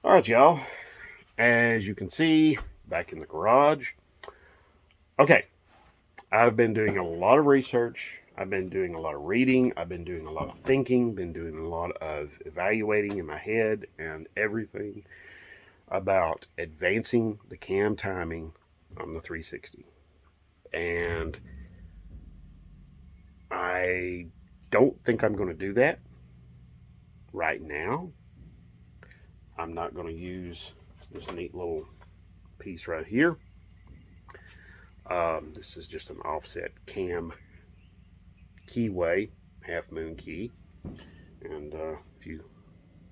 All right, y'all. As you can see, back in the garage. Okay, I've been doing a lot of research. I've been doing a lot of reading. I've been doing a lot of thinking. Been doing a lot of evaluating in my head and everything about advancing the cam timing on the 360. And I don't think I'm going to do that right now. I'm not going to use this neat little piece right here. This is just an offset cam keyway, half moon key. And if you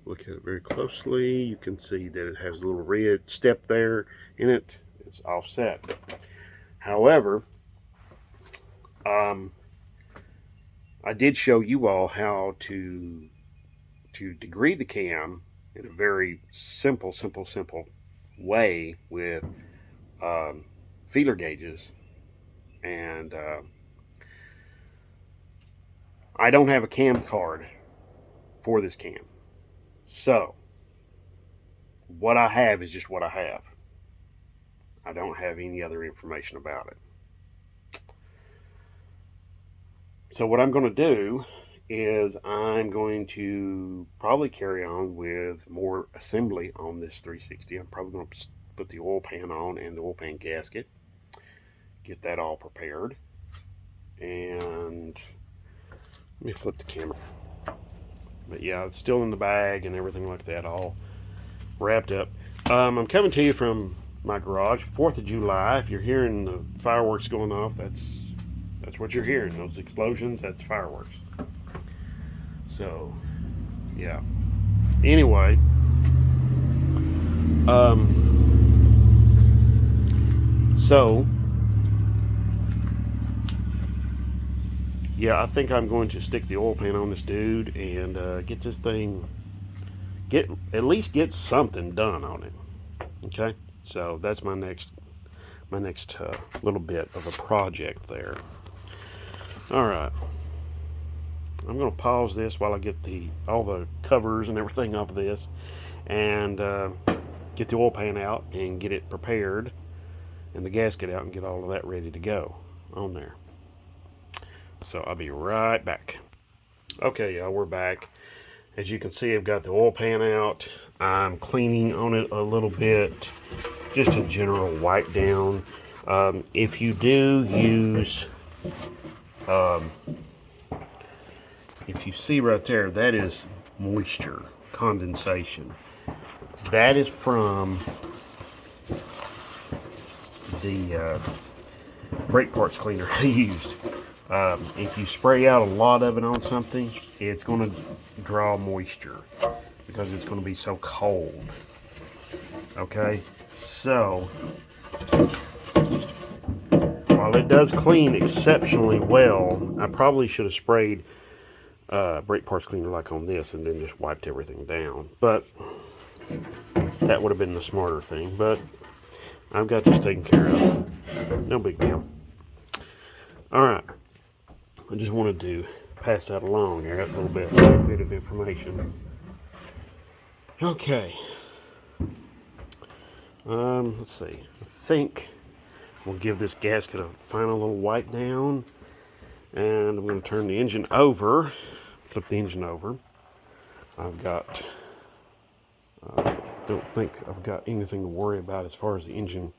look at it very closely, you can see that it has a little red step there in it. It's offset. However, um, I did show you all how to degree the cam in a very simple way with um, feeler gauges. And I don't have a cam card for this cam. So, what I have is just what I have. I don't have any other information about it. So, what I'm going to do is I'm going to probably carry on with more assembly on this 360. I'm probably going to put the oil pan on and the oil pan gasket, get that all prepared. And let me flip the camera. But yeah, it's still in the bag and everything like that, all wrapped up. I'm coming to you from my garage, 4th of July. If you're hearing the fireworks going off, that's what you're hearing. Those explosions, that's fireworks. So, yeah. Anyway, so yeah, I think I'm going to stick the oil pan on this dude and get this thing, get at least get something done on it. Okay, so that's my next little bit of a project there. All right, I'm going to pause this while I get all the covers and everything off of this, and get the oil pan out and get it prepared, and the gasket out and get all of that ready to go on there. So I'll be right back. Okay, y'all, we're back. As you can see, I've got the oil pan out. I'm cleaning on it a little bit, just a general wipe down. If you do use, um, if you see right there, that is moisture, condensation. That is from the brake parts cleaner I used. If you spray out a lot of it on something, it's going to draw moisture because it's going to be so cold. Okay, so while it does clean exceptionally well, I probably should have sprayed brake parts cleaner like on this and then just wiped everything down. But that would have been the smarter thing. But I've got this taken care of. No big deal. All right. I just wanted to pass that along here, a little bit of information. Okay. Let's see. I think we'll give this gasket a final little wipe down, and I'm going to turn the engine over, flip the engine over. I've got, don't think I've got anything to worry about as far as the engine,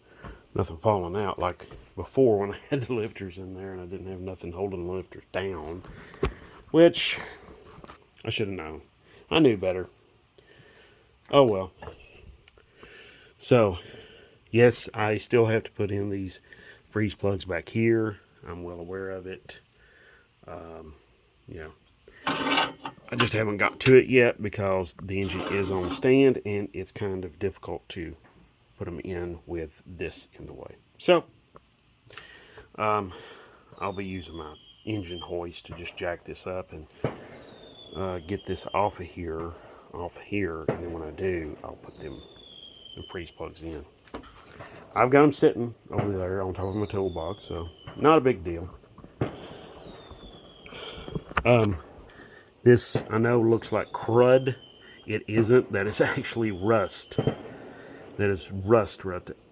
nothing falling out like before when I had the lifters in there and I didn't have nothing holding the lifters down, which I should have known. I knew better. Oh well. So, yes, I still have to put in these freeze plugs back here. I'm well aware of it. Yeah. I just haven't got to it yet because the engine is on stand and it's kind of difficult to put them in with this in the way. So, I'll be using my engine hoist to just jack this up and get this off here, and then when I do, I'll put them freeze plugs in. I've got them sitting over there on top of my toolbox, so not a big deal. This I know looks like crud it isn't. That is actually rust. That is rust,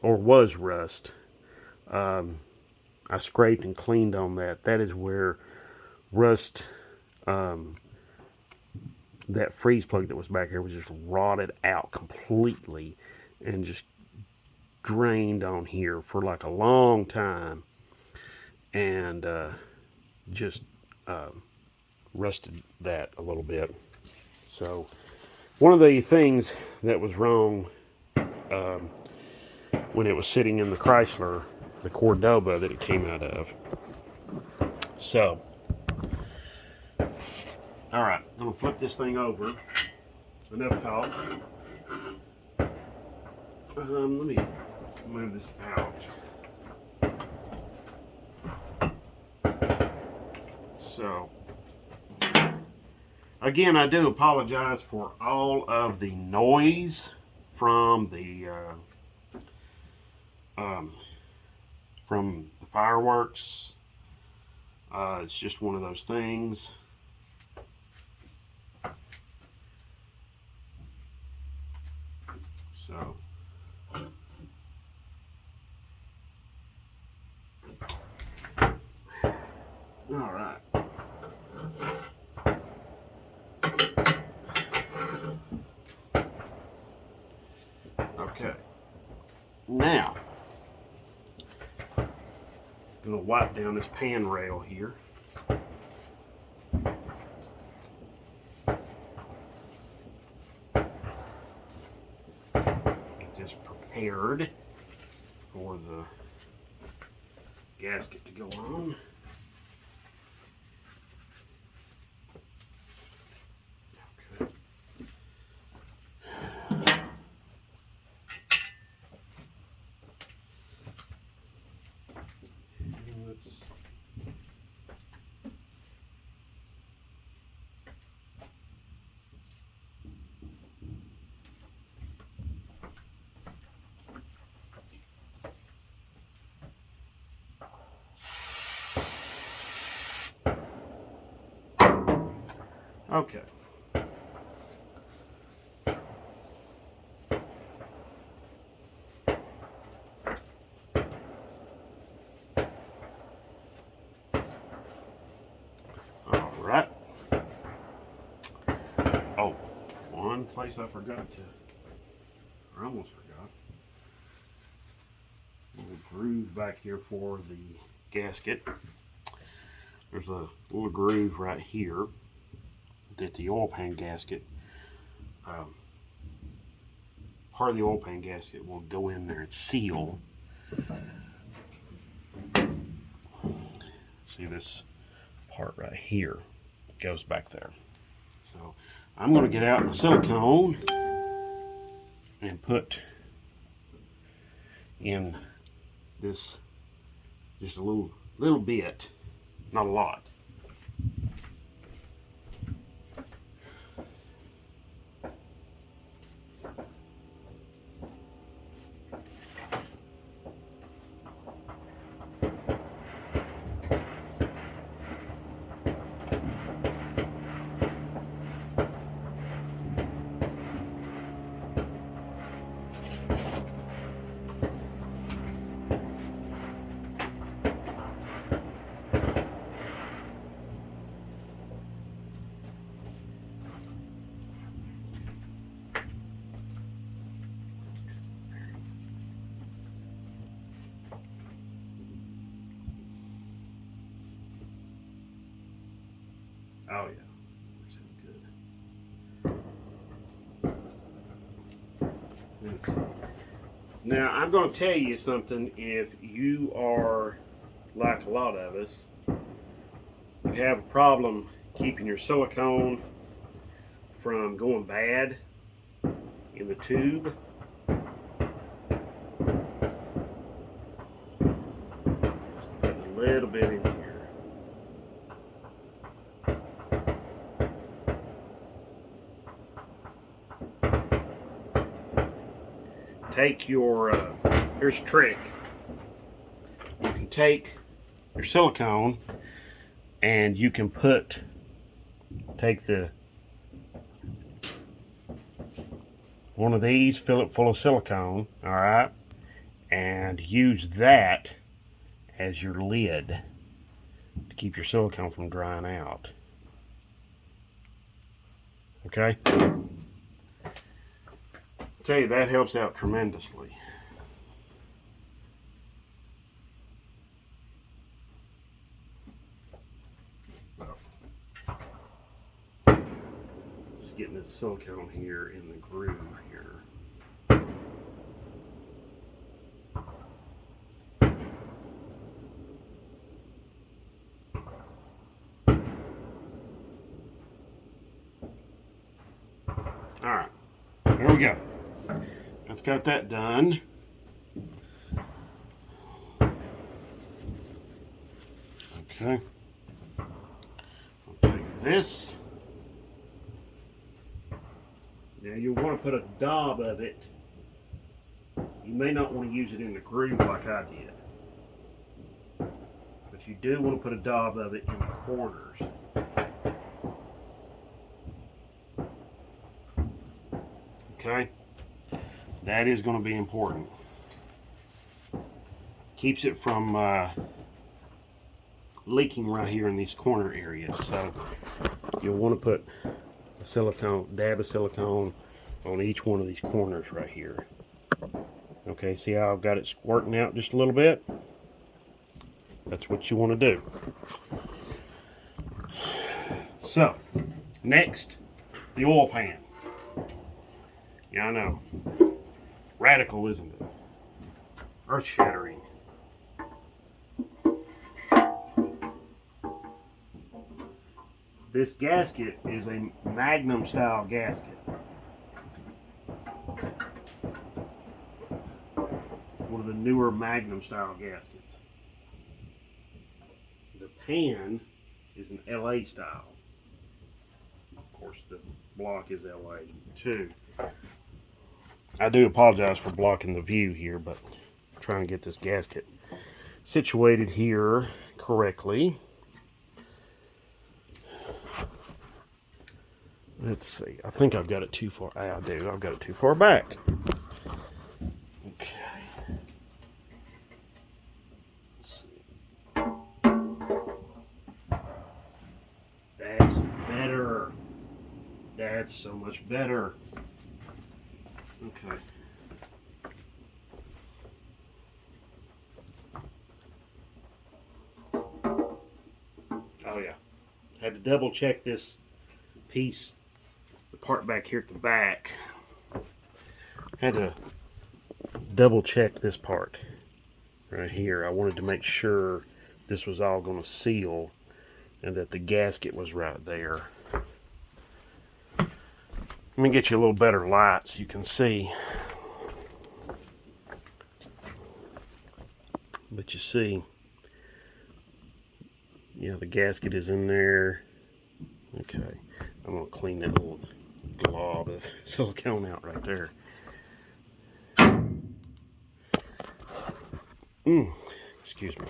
or was rust. I scraped and cleaned on that. That is where rust, that freeze plug that was back here was just rotted out completely and just drained on here for like a long time, and just rusted that a little bit. So one of the things that was wrong um, when it was sitting in the Chrysler, the Cordoba that it came out of. So, all right, I'm gonna flip this thing over. Enough talk. Let me move this out. So, again, I do apologize for all of the noise from the fireworks. It's just one of those things. So, all right. Okay. Now, I'm going to wipe down this pan rail here. Get this prepared for the gasket to go on. Okay. Let's okay. All right. Oh, one place I forgot to, or almost forgot. A little groove back here for the gasket. There's a little groove right here that the oil pan gasket, part of the oil pan gasket will go in there and seal. See this part right here goes back there. So I'm going to get out my silicone and put in this just a little bit, not a lot. Oh yeah, good. Now I'm going to tell you something. If you are like a lot of us, you have a problem keeping your silicone from going bad in the tube, just put a little bit in here. Take your, here's a trick. You can take your silicone and you can take the one of these, fill it full of silicone, all right, and use that as your lid to keep your silicone from drying out. Okay? I tell you, that helps out tremendously. So, just getting this silicone here in the groove here. Alright, there we go. Let's got that done. Okay. I'll take this. Now you'll want to put a dab of it. You may not want to use it in the groove like I did. But you do want to put a dab of it in the corners. Okay? That is going to be important. Keeps it from leaking right here in these corner areas. So you'll want to put a silicone, dab of silicone on each one of these corners right here. Okay, see how I've got it squirting out just a little bit? That's what you want to do. So, next, the oil pan. Yeah, I know. Radical, isn't it? Earth-shattering. This gasket is a Magnum style gasket. One of the newer Magnum style gaskets. The pan is an LA style. Of course, the block is LA too. I do apologize for blocking the view here, but I'm trying to get this gasket situated here correctly. Let's see. I think I've got it too far. I do. I've got it too far back. Okay. Let's see. That's better. That's so much better. Okay. Oh yeah. Had to double check this piece, the part back here at the back. Had to double check this part right here. I wanted to make sure this was all going to seal and that the gasket was right there. Let me get you a little better light so you can see. But you see, yeah, the gasket is in there. Okay, I'm going to clean that little glob of silicone out right there. Excuse me.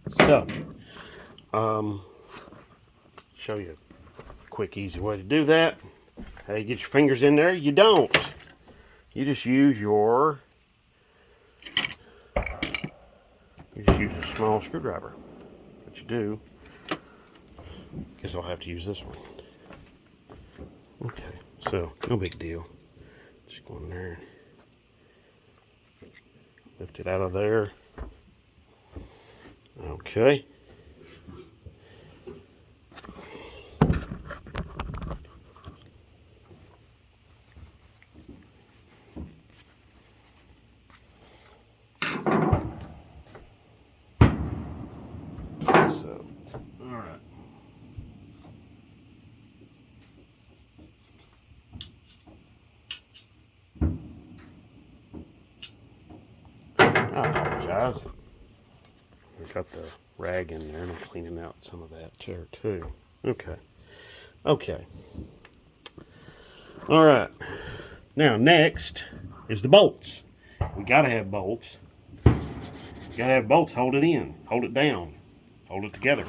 So, show you a quick, easy way to do that. How you get your fingers in there? You don't. You just use your, a small screwdriver. What you do, guess I'll have to use this one. Okay, so no big deal. Just go in there, lift it out of there. Okay. So, all right. I apologize. I got the rag in there and I'm cleaning out some of that chair too. Okay. Okay. All right. Now next is the bolts. We gotta have bolts. You gotta have bolts hold it in, hold it down, hold it together.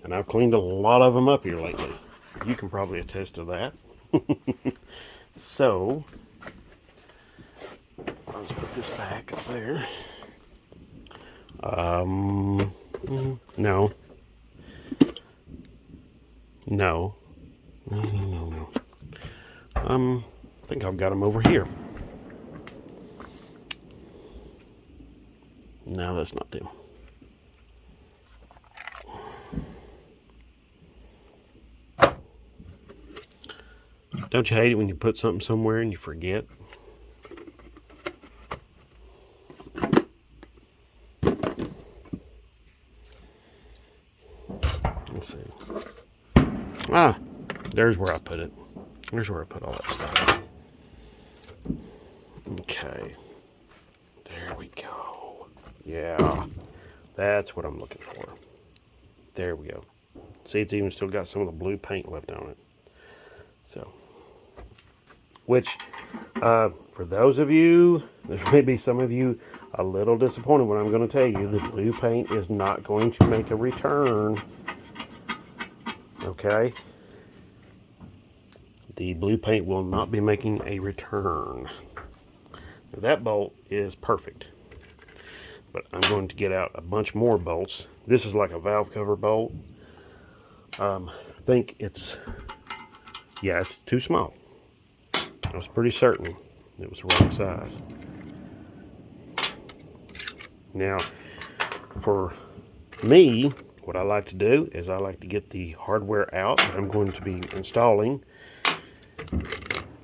And I've cleaned a lot of them up here lately. You can probably attest to that. So, let's put this back up there. No. No. No. I think I've got them over here. No, that's not them. Don't you hate it when you put something somewhere and you forget? Let's see. Ah, there's where I put it. There's where I put all that stuff. Okay. There we go. Yeah. That's what I'm looking for. There we go. See, it's even still got some of the blue paint left on it. So, which, for those of you, there may be some of you a little disappointed when I'm going to tell you the blue paint is not going to make a return. Okay? The blue paint will not be making a return. Now, that bolt is perfect. But I'm going to get out a bunch more bolts. This is like a valve cover bolt. I think it's too small. I was pretty certain it was the wrong size. Now, for me, what I like to do is I like to get the hardware out that I'm going to be installing,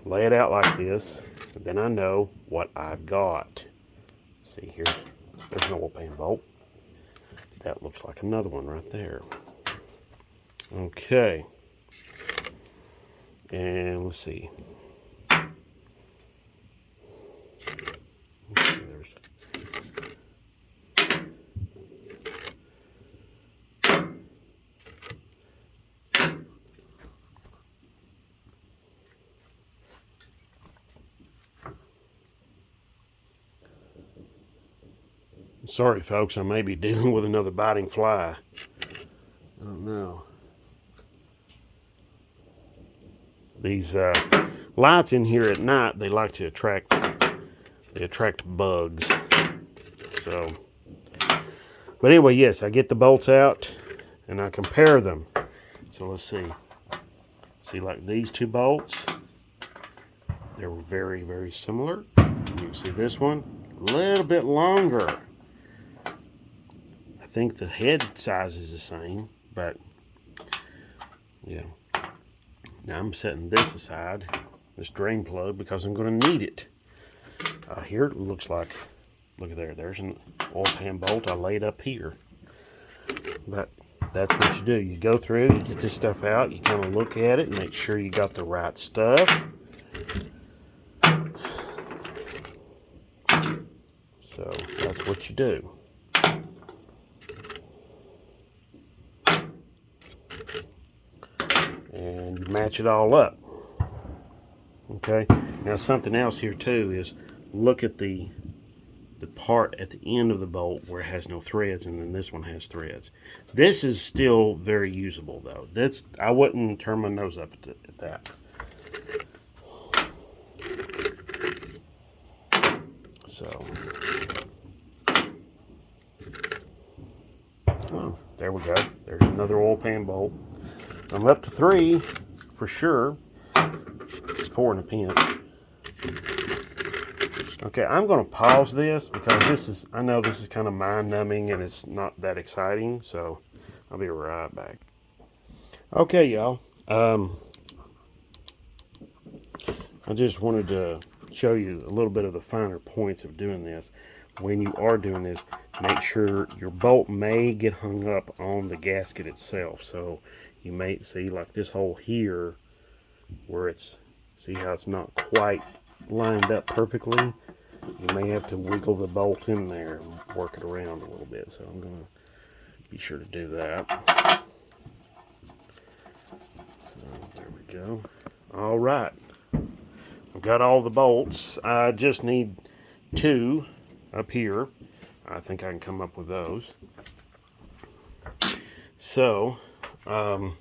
lay it out like this, and then I know what I've got. See, there's an oil pan bolt. That looks like another one right there. Okay. And let's see. Sorry, folks, I may be dealing with another biting fly. I don't know. These lights in here at night, they like to attract bugs. So, but anyway, yes, I get the bolts out and I compare them. So let's see. See, like these two bolts, they're very, very similar. You can see this one, a little bit longer. I think the head size is the same, but yeah. Now I'm setting this aside, this drain plug, because I'm going to need it. Here it looks like, look at there, there's an oil pan bolt I laid up here. But that's what you do. You go through, you get this stuff out, you kind of look at it and make sure you got the right stuff. So that's what you do. And you match it all up. Okay, now something else here too is look at the part at the end of the bolt where it has no threads, and then this one has threads. This is still very usable though. I wouldn't turn my nose up at that. So, oh, there we go. There's another oil pan bolt. I'm up to 3 for sure. 4 in a pinch. Okay, I'm going to pause this because I know this is kind of mind-numbing and it's not that exciting, so I'll be right back. Okay, y'all. I just wanted to show you a little bit of the finer points of doing this. When you are doing this, make sure your bolt may get hung up on the gasket itself. So you may see like this hole here where see how it's not quite lined up perfectly. You may have to wiggle the bolt in there and work it around a little bit. So I'm going to be sure to do that. So there we go. All right. I've got all the bolts. I just need 2 up here. I think I can come up with those. So, yeah,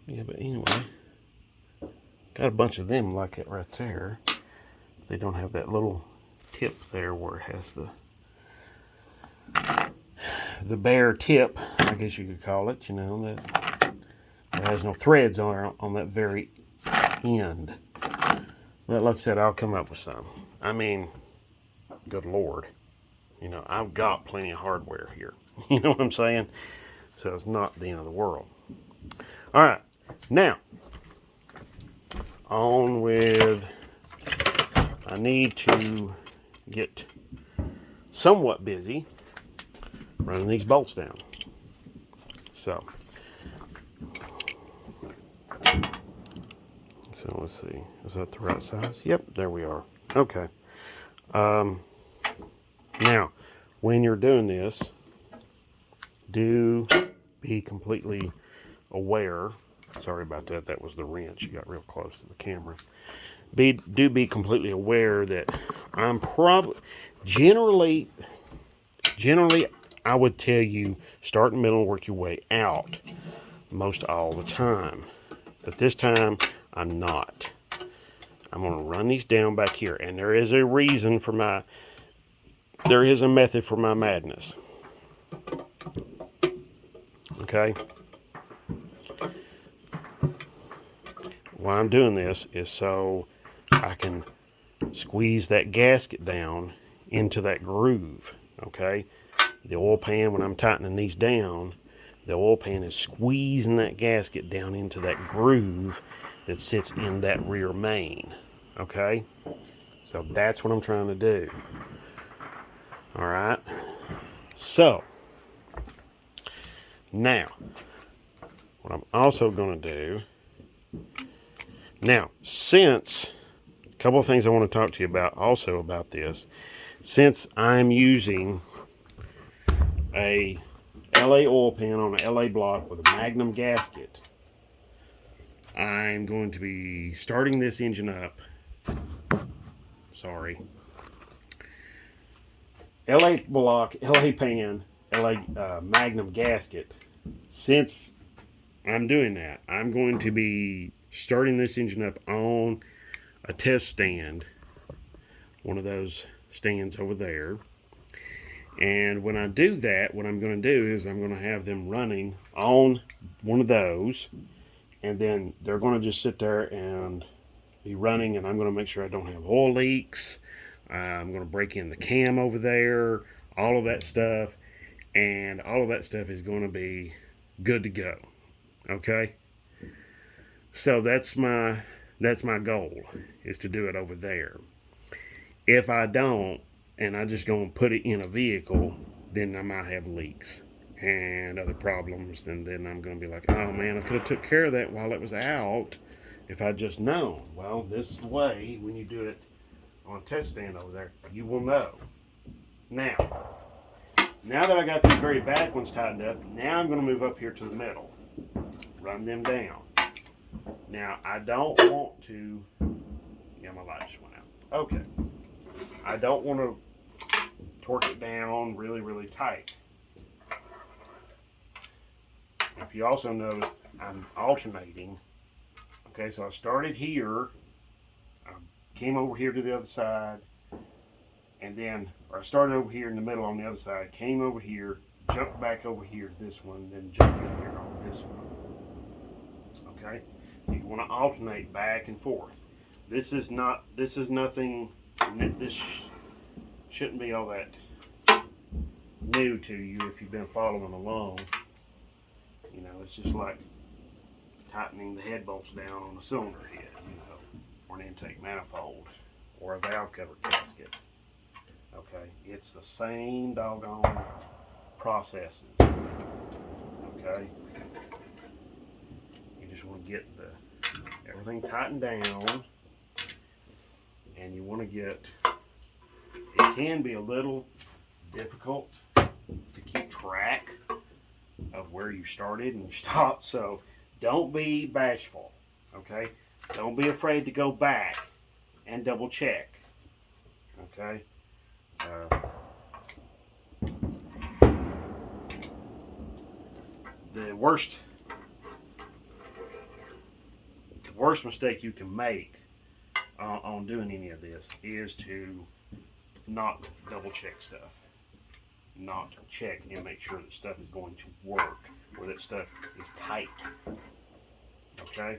but anyway, Got a bunch of them like it right there. They don't have that little tip there where it has the bare tip, I guess you could call it, you know, that it has no threads on that very end. But like I said, I'll come up with some. I mean, good Lord. You know, I've got plenty of hardware here. You know what I'm saying? So it's not the end of the world. All right. Now, on with, I need to get somewhat busy running these bolts down. So let's see. Is that the right size? Yep, there we are. Okay. Now, when you're doing this, do be completely aware. Sorry about that. That was the wrench. You got real close to the camera. Do be completely aware that I'm probably generally I would tell you start in the middle and work your way out most all the time. But this time I'm not. I'm going to run these down back here, and there is a reason for there is a method for my madness. Okay? Why I'm doing this is so I can squeeze that gasket down into that groove. Okay? The oil pan, when I'm tightening these down, the oil pan is squeezing that gasket down into that groove that sits in that rear main. Okay? So that's what I'm trying to do. Alright? So, now, what I'm also going to do, now, since, a couple of things I want to talk to you about also about this, since I'm using a LA oil pan on an LA block with a Magnum gasket, I'm going to be starting this engine up. Sorry. LA block, LA pan, LA Magnum gasket. Since I'm doing that, I'm going to be starting this engine up on a test stand, one of those stands over there. And when I do that, what I'm going to do is I'm going to have them running on one of those, and then they're going to just sit there and be running, and I'm going to make sure I don't have oil leaks. I'm going to break in the cam over there, all of that stuff, and all of that stuff is going to be good to go. Okay? So that's my goal, is to do it over there. If I don't, and I just go and put it in a vehicle, then I might have leaks and other problems, and then I'm going to be like, oh man, I could have took care of that while it was out if I'd just known. Well, this way, when you do it on a test stand over there, you will know. Now that I got these very back ones tightened up, now I'm going to move up here to the middle, run them down. Now, I don't want to, yeah, my light just went out. Okay. I don't want to torque it down really, really tight. If you also notice, I'm alternating. Okay, so I started here, I came over here to the other side, and then, or I started over here in the middle on the other side, came over here, jumped back over here to this one, then jumped in here on this one. Okay, so you want to alternate back and forth. This is nothing, this shouldn't be all that new to you if you've been following along. You know, it's just like tightening the head bolts down on a cylinder head, you know, or an intake manifold, or a valve cover gasket. Okay, it's the same doggone processes. Okay, you just want to get everything tightened down, and you want to get, it can be a little difficult to keep track of where you started and stopped, so don't be bashful. Okay, don't be afraid to go back and double check. Okay. The worst mistake you can make on doing any of this is to not double check stuff. Not check and make sure that stuff is going to work, or that stuff is tight. Okay?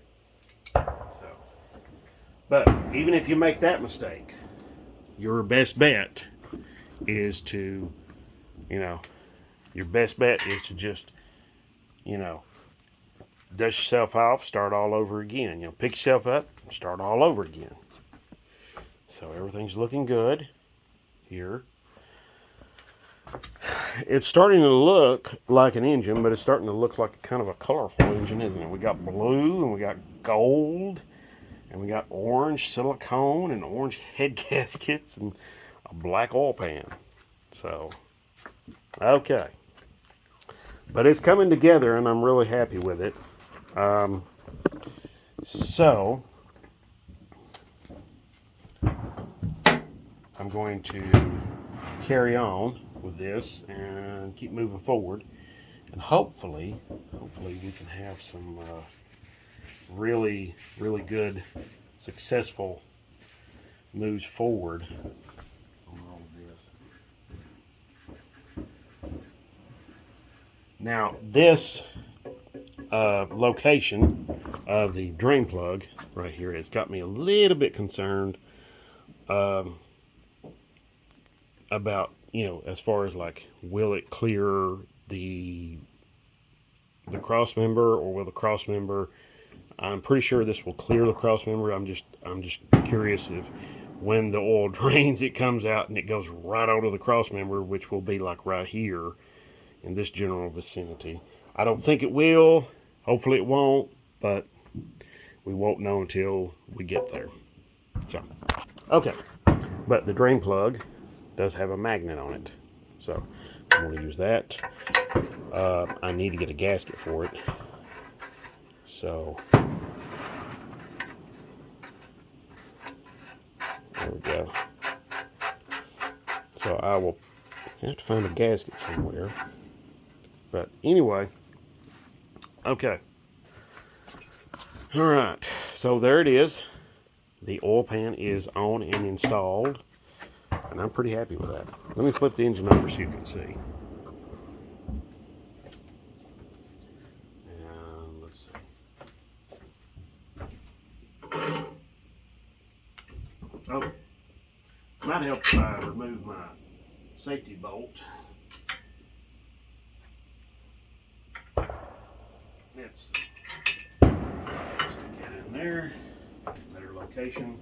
So, but even if you make that mistake, your best bet is to, your best bet is to just, dust yourself off, start all over again. Pick yourself up, start all over again. So everything's looking good here. It's starting to look like an engine, but it's starting to look like kind of a colorful engine, isn't it? We got blue, and we got gold, and we got orange silicone, and orange head gaskets, and a black oil pan. So, okay. But it's coming together, and I'm really happy with it. So, I'm going to carry on with this and keep moving forward, and hopefully we can have some really good successful moves forward on all of this. Now this location of the drain plug right here has got me a little bit concerned about, as far as like, will it clear the cross member, or will the cross member, I'm pretty sure this will clear the cross member. I'm just curious if when the oil drains, it comes out and it goes right out of the cross member, which will be like right here in this general vicinity. I don't think it will. Hopefully it won't, but we won't know until we get there. So, okay. But the drain plug does have a magnet on it, so I'm going to use that. I need to get a gasket for it, so there we go. So I will have to find a gasket somewhere, but anyway, okay. All right, so there it is. The oil pan is on and installed, and I'm pretty happy with that. Let me flip the engine over so you can see. And let's see. Oh, might help if I remove my safety bolt. Let's stick it in there. Better location.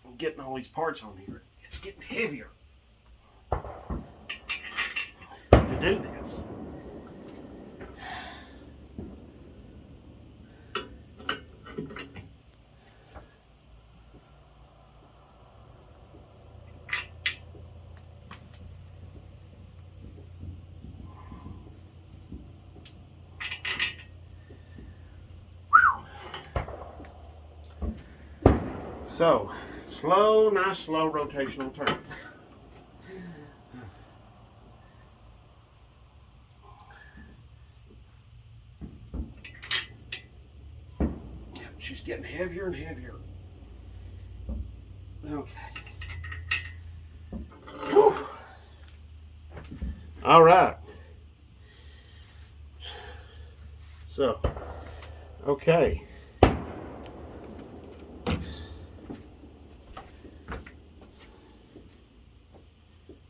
I'm getting all these parts on here. It's getting heavier to do this. So, nice slow rotational turn. She's getting heavier and heavier. Okay. Whew. All right. So, okay.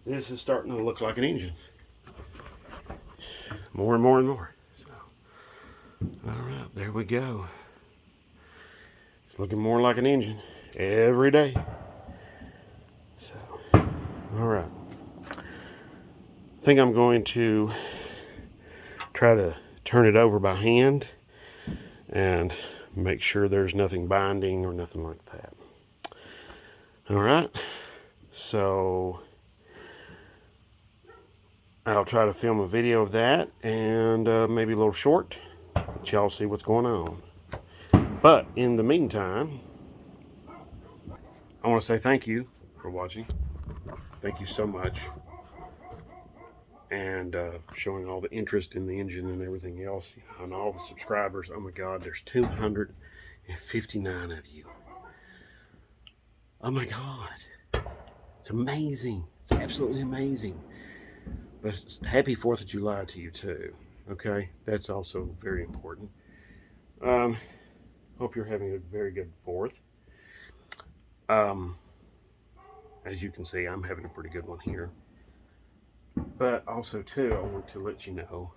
This is starting to look like an engine. More and more and more. So, all right, there we go. It's looking more like an engine every day. So, all right. I think I'm going to try to turn it over by hand and make sure there's nothing binding or nothing like that. All right. So, I'll try to film a video of that, and maybe a little short, let y'all see what's going on. But in the meantime, I want to say thank you for watching. thank you so much. And showing all the interest in the engine and everything else, and all the subscribers. Oh my God, there's 259 of you. Oh my God, it's amazing. It's absolutely amazing. But happy 4th of July to you too. Okay, that's also very important. Hope you're having a very good 4th. As you can see, I'm having a pretty good one here. But also too, I want to let you know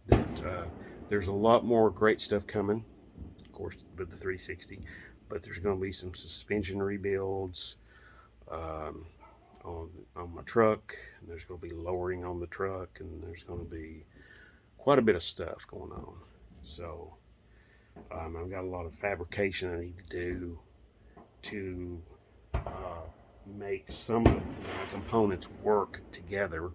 that there's a lot more great stuff coming, of course, with the 360. But there's going to be some suspension rebuilds on my truck, and there's going to be lowering on the truck, and there's going to be quite a bit of stuff going on. So I've got a lot of fabrication I need to do to make some of my components work together,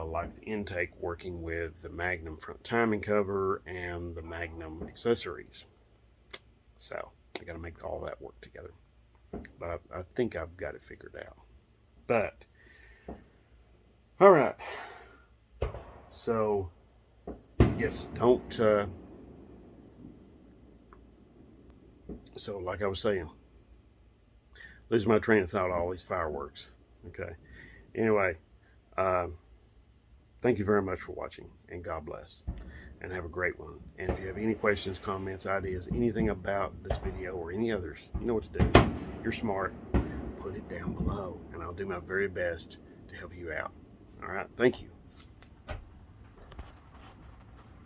like the intake working with the Magnum front timing cover and the Magnum accessories. So I got to make all that work together, but I think I've got it figured out. But all right, so yes, don't so like I was saying, lose my train of thought, all these fireworks. Okay, anyway, thank you very much for watching, and God bless, and have a great one. And if you have any questions, comments, ideas, anything about this video or any others, you know what to do. You're smart. Put it down below, and I'll do my very best to help you out. All right, thank you.